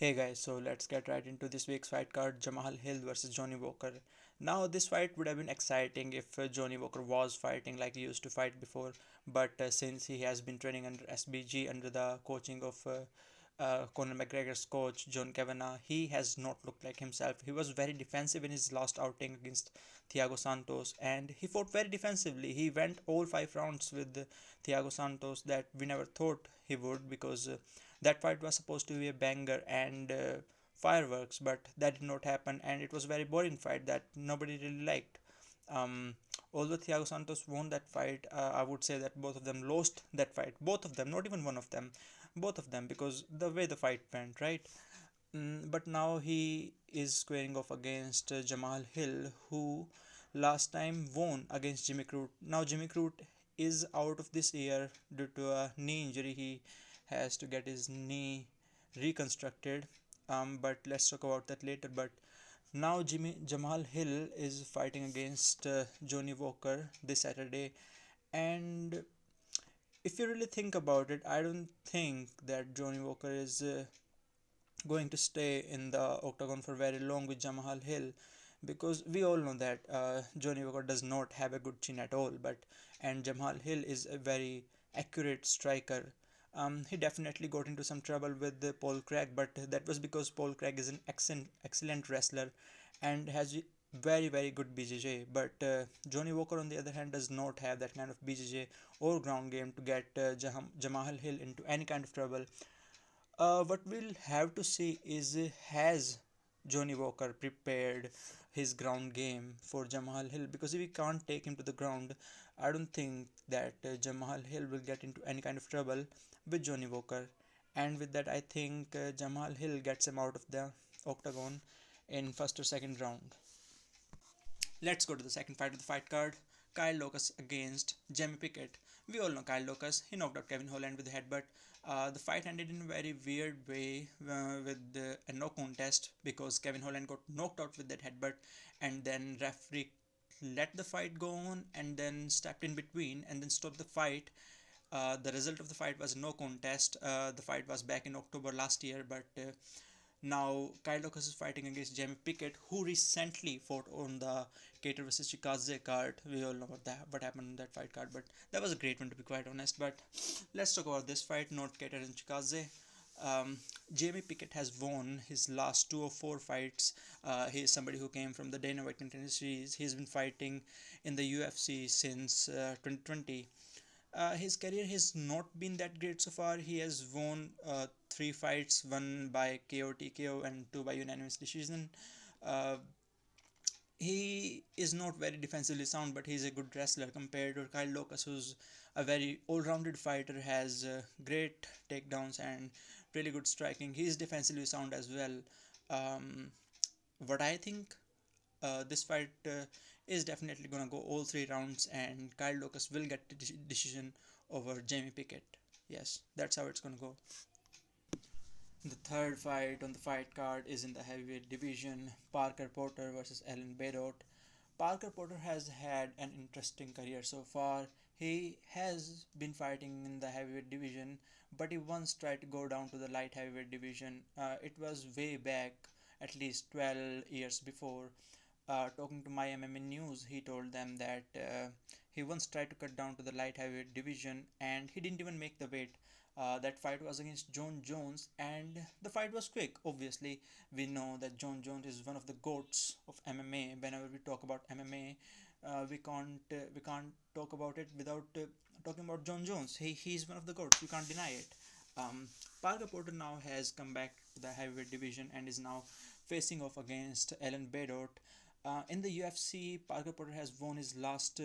Hey guys, so let's get right into this week's fight card, Jamahal Hill versus Johnny Walker. Now, this fight would have been exciting if Johnny Walker was fighting like he used to fight before, but since he has been training under SBG under the coaching of Conor McGregor's coach, John Kavanagh, he has not looked like himself. He was very defensive in his last outing against Thiago Santos, and he fought very defensively. He went all 5 rounds with Thiago Santos that we never thought he would because that fight was supposed to be a banger and fireworks, but that did not happen, and it was a very boring fight that nobody really liked. Um, Although Thiago Santos won that fight, I would say that both of them lost that fight. Both of them, not even one of them, both of them, because the way the fight went, right? But now he is squaring off against Jamal Hill, who last time won against Jimmy Crute. Now Jimmy Crute is out of this year due to a knee injury. He has to get his knee reconstructed. But let's talk about that later. But now Jamal Hill is fighting against Johnny Walker this Saturday, and if you really think about it, I don't think that Johnny Walker is going to stay in the octagon for very long with Jamahal Hill, because we all know that Johnny Walker does not have a good chin at all, but and Jamal Hill is a very accurate striker. He definitely got into some trouble with Paul Craig, but that was because Paul Craig is an excellent wrestler and has very good BJJ. But Johnny Walker, on the other hand, does not have that kind of BJJ or ground game to get Jamahal Hill into any kind of trouble. What we'll have to see is has Johnny Walker prepared his ground game for Jamahal Hill, because if we can't take him to the ground, I don't think that Jamahal Hill will get into any kind of trouble with Johnny Walker. And with that, I think Jamahal Hill gets him out of the octagon in first or second round. Let's go to the second fight of the fight card. Kyle Locus against Jamie Pickett. We all know Kyle Locus. He knocked out Kevin Holland with a headbutt. The fight ended in a very weird way with a no contest because Kevin Holland got knocked out with that headbutt, and then referee let the fight go on and then stepped in between and then stopped the fight. The result of the fight was no contest. The fight was back in October last year, but now Kyle Lucas is fighting against Jamie Pickett, who recently fought on the Cater vs Chikaze card. We all know about that, what happened in that fight card, but that was a great one to be quite honest. But let's talk about this fight, not Cater and Chikaze. Jamie Pickett has won his last 2 or 4 fights. He is somebody who came from the Dana White Contender Series. He's been fighting in the UFC since 2020. His career has not been that great so far. He has won 3 fights, one by KO, TKO, and two by unanimous decision. Uh, he is not very defensively sound, but he's a good wrestler compared to Kyle Locus, who's a very all-rounded fighter, has great takedowns and really good striking. He's defensively sound as well. Um, what I think this fight is definitely gonna go all 3 rounds, and Kyle Lucas will get the decision over Jamie Pickett. Yes, that's how it's gonna go. The third fight on the fight card is in the heavyweight division: Parker Porter versus Alan Bayreuth. Parker Porter has had an interesting career so far. He has been fighting in the heavyweight division, but he once tried to go down to the light heavyweight division. It was way back, at least 12 years before. Talking to my MMA News, he told them that he once tried to cut down to the light heavyweight division and he didn't even make the weight. That fight was against John Jones, and the fight was quick. Obviously, we know that John Jones is one of the goats of MMA. Whenever we talk about MMA, we can't talk about it without talking about John Jones. He's one of the goats. You can't deny it. Parker Porter now has come back to the heavyweight division and is now facing off against Alan Bayreuth. In the UFC, Parker Porter has won his last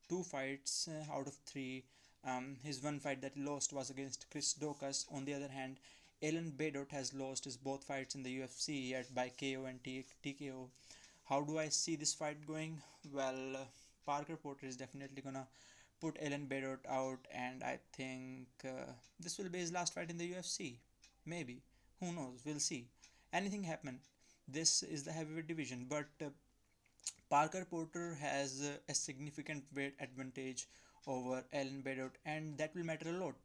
2 fights out of 3. His one fight that he lost was against Chris Daukaus. On the other hand, Alan Bayreuth has lost his both fights in the UFC, yet by KO and TKO. How do I see this fight going? Well, Parker Porter is definitely gonna put Alan Bayreuth out, and I think this will be his last fight in the UFC. Maybe. Who knows? We'll see. Anything happen. This is the heavyweight division, but Parker Porter has a significant weight advantage over Alan Bayreuth, and that will matter a lot.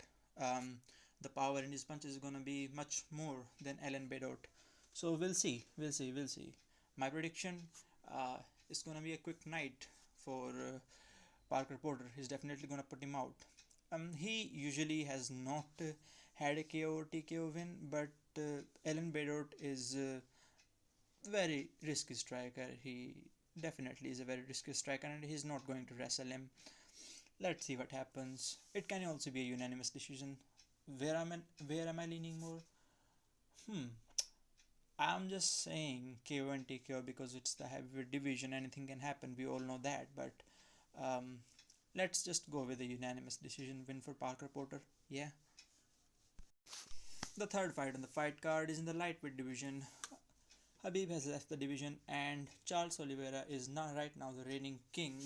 Um, the power in his punch is gonna be much more than Ellen Bedot. So we'll see. My prediction uh, is gonna be a quick night for Parker Porter. He's definitely gonna put him out. He usually has not had a KO or TKO win, but Ellen Bedot is very risky striker. He definitely is a very risky striker, and he's not going to wrestle him. Let's see what happens. It can also be a unanimous decision. Where am I leaning more? Hmm. I'm just saying KO and TKO because it's the heavyweight division. Anything can happen. We all know that. But um, let's just go with a unanimous decision win for Parker Porter. Yeah. The third fight on the fight card is in the lightweight division. Habib has left the division, and Charles Oliveira is now right now the reigning king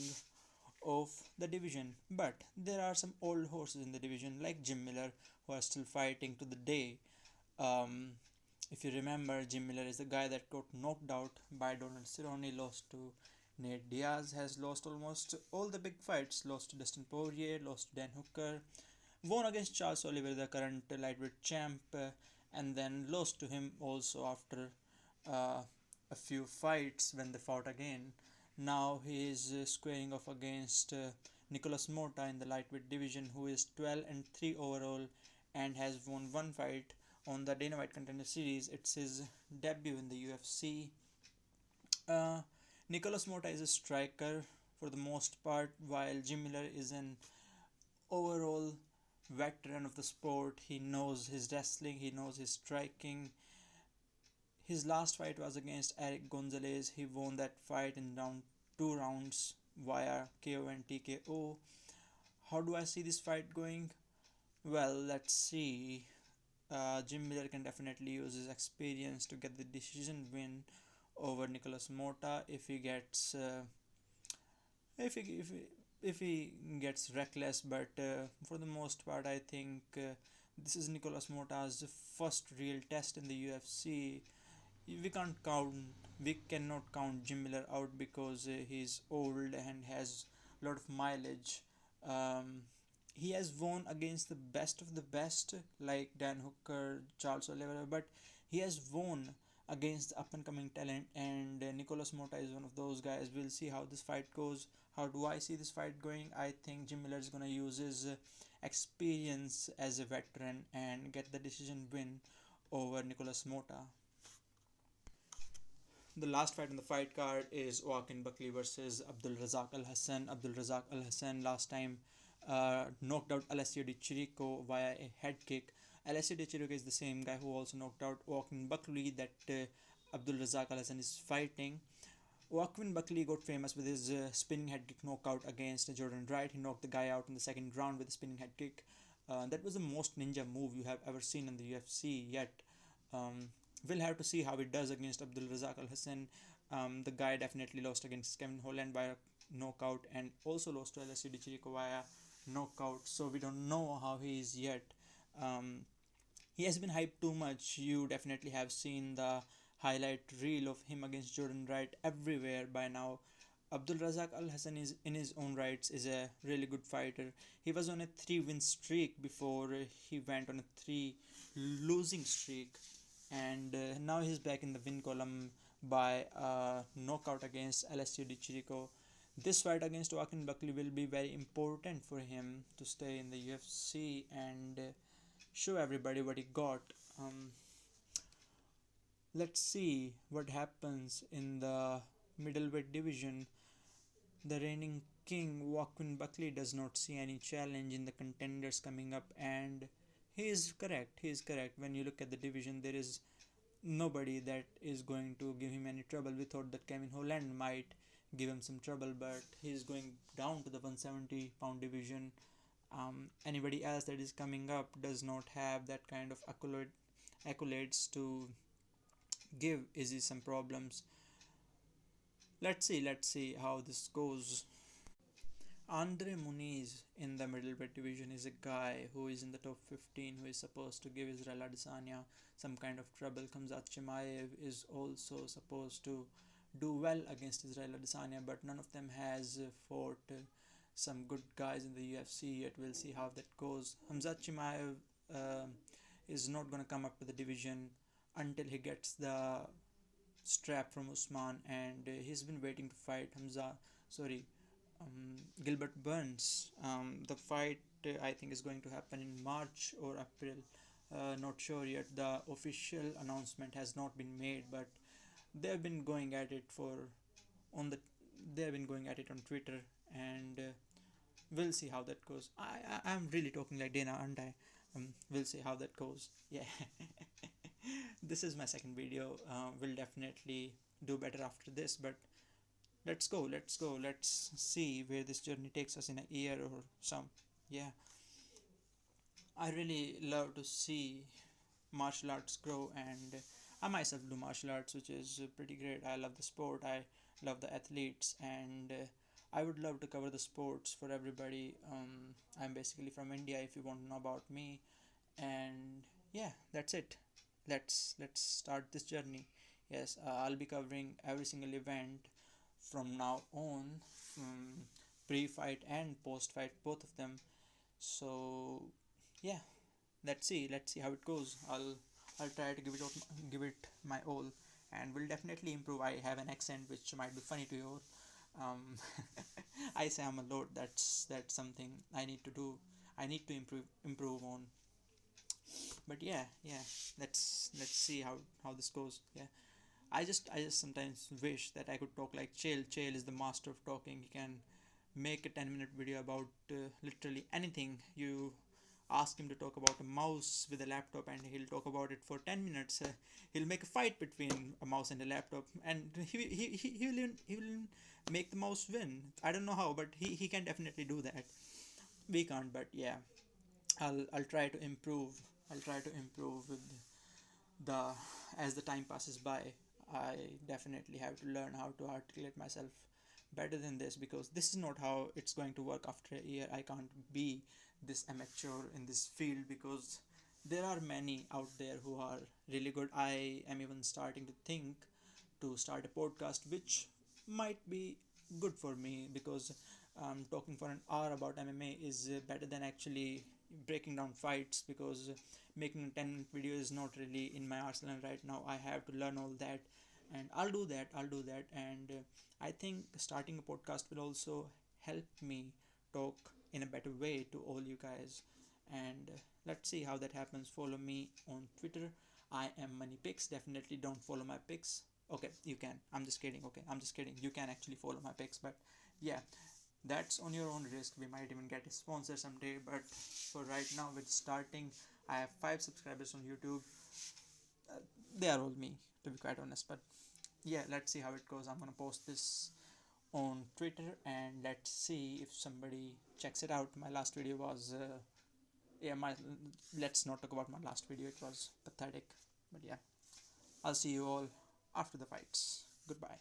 of the division. But there are some old horses in the division like Jim Miller who are still fighting to the day. Um, if you remember, Jim Miller is the guy that got knocked out by Donald Cerrone, lost to Nate Diaz, has lost almost all the big fights, lost to Dustin Poirier, lost to Dan Hooker, won against Charles Oliver, the current lightweight champ, and then lost to him also after uh, a few fights when they fought again. Now he is squaring off against Nicolas Mota in the lightweight division, who is 12 and 3 overall and has won one fight on the Dana White Contender Series. It's his debut in the UFC. Uh, Nicolas Mota is a striker for the most part, while Jim Miller is an overall veteran of the sport. He knows his wrestling, he knows his striking. His last fight was against Eric Gonzalez. He won that fight in round 2 rounds via KO and TKO. How do I see this fight going? Well, let's see. Jim Miller can definitely use his experience to get the decision win over Nicolas Mota if he gets if he if he, if he gets reckless. But for the most part, I think this is Nicolas Mota's first real test in the UFC. We can't count we cannot count Jim Miller out because he's old and has a lot of mileage. Um, he has won against the best of the best like Dan Hooker, Charles Oliveira, but he has won against the up and coming talent, and Nicolas Mota is one of those guys. We'll see how this fight goes. How do I see this fight going? I think Jim Miller is gonna use his experience as a veteran and get the decision win over Nicolas Mota. The last fight on the fight card is Joaquin Buckley versus Abdul Razak Al Hassan. Abdul Razak Al Hassan last time knocked out Alessio Di Chirico via a head kick. Alessio Di Chirico is the same guy who also knocked out Joaquin Buckley that Abdul Razak Al Hassan is fighting. Joaquin Buckley got famous with his spinning head kick knockout against Jordan Wright. He knocked the guy out in the second round with a spinning head kick. That was the most ninja move you have ever seen in the UFC yet. Um, we'll have to see how it does against Abdul Razak Al Hassan. The guy definitely lost against Kevin Holland by a knockout and also lost to Alessio Di Chirico via knockout. So we don't know how he is yet. Um, he has been hyped too much. You definitely have seen the highlight reel of him against Jordan Wright everywhere by now. Abdul Razak Al Hassan is in his own rights is a really good fighter. He was on a 3 win streak before he went on a 3 losing streak, and now he's back in the win column by a knockout against Alessio Di Chirico. This fight against Joaquin Buckley will be very important for him to stay in the UFC and show everybody what he got. Let's see what happens in the middleweight division. The reigning king Joaquin Buckley does not see any challenge in the contenders coming up, and he is correct. He is correct. When you look at the division, there is nobody that is going to give him any trouble. We thought that Kevin Holland might give him some trouble, but he's going down to the 170-pound division. Anybody else that is coming up does not have that kind of accolades to give Izzy some problems. Let's see how this goes. Andre Muniz in the middleweight division is a guy who is in the top 15 who is supposed to give Israel Adesanya some kind of trouble. Khamzat Chimaev is also supposed to do well against Israel Adesanya, but none of them has fought some good guys in the UFC yet. We'll see how that goes. Khamzat Chimaev is not gonna come up to the division until he gets the strap from Usman, and he's been waiting to fight Gilbert Burns. The fight I think is going to happen in March or April. Not sure yet. The official announcement has not been made, but they've been going at it for on the they've been going at it on Twitter, and we'll see how that goes. I'm really talking like Dana, aren't I? We'll see how that goes. Yeah. This is my second video. We'll definitely do better after this, but let's see where this journey takes us in a year or some. Yeah, I really love to see martial arts grow, and I myself do martial arts, which is pretty great. I love the sport, I love the athletes, and I would love to cover the sports for everybody. I'm basically from India, if you want to know about me, and yeah, that's it. Let's start this journey. Yes, I'll be covering every single event from now on, pre-fight and post-fight, both of them. So yeah, let's see how it goes. I'll try to give it my all, and will definitely improve. I have an accent which might be funny to you. um, I say I'm a lord. That's something I need to do. I need to improve on. But yeah, let's see how this goes. Yeah, I just sometimes wish that I could talk like Chael. Chael is the master of talking. He can make a 10-minute video about literally anything. You ask him to talk about a mouse with a laptop, and he'll talk about it for 10 minutes. He'll make a fight between a mouse and a laptop, and he will make the mouse win. I don't know how, but he can definitely do that. We can't, but yeah, I'll try to improve. I'll try to improve with the as the time passes by. I definitely have to learn how to articulate myself better than this, because this is not how it's going to work after a year. I can't be this amateur in this field, because there are many out there who are really good. I am even starting to think to start a podcast, which might be good for me, because talking for an hour about MMA is better than actually breaking down fights, because making a 10-minute video is not really in my arsenal right now. I have to learn all that, and I'll do that. And I think starting a podcast will also help me talk in a better way to all you guys. And let's see how that happens. Follow me on Twitter. I am Money Picks. Definitely don't follow my picks. Okay, you can. I'm just kidding. Okay, I'm just kidding. You can actually follow my picks, but yeah, that's on your own risk. We might even get a sponsor someday, but for right now, with starting, I have 5 subscribers on YouTube. They are all me, to be quite honest. But yeah, let's see how it goes. I'm gonna post this on Twitter, and let's see if somebody checks it out. My last video was yeah, my let's not talk about my last video. It was pathetic. But yeah, I'll see you all after the fights. Goodbye.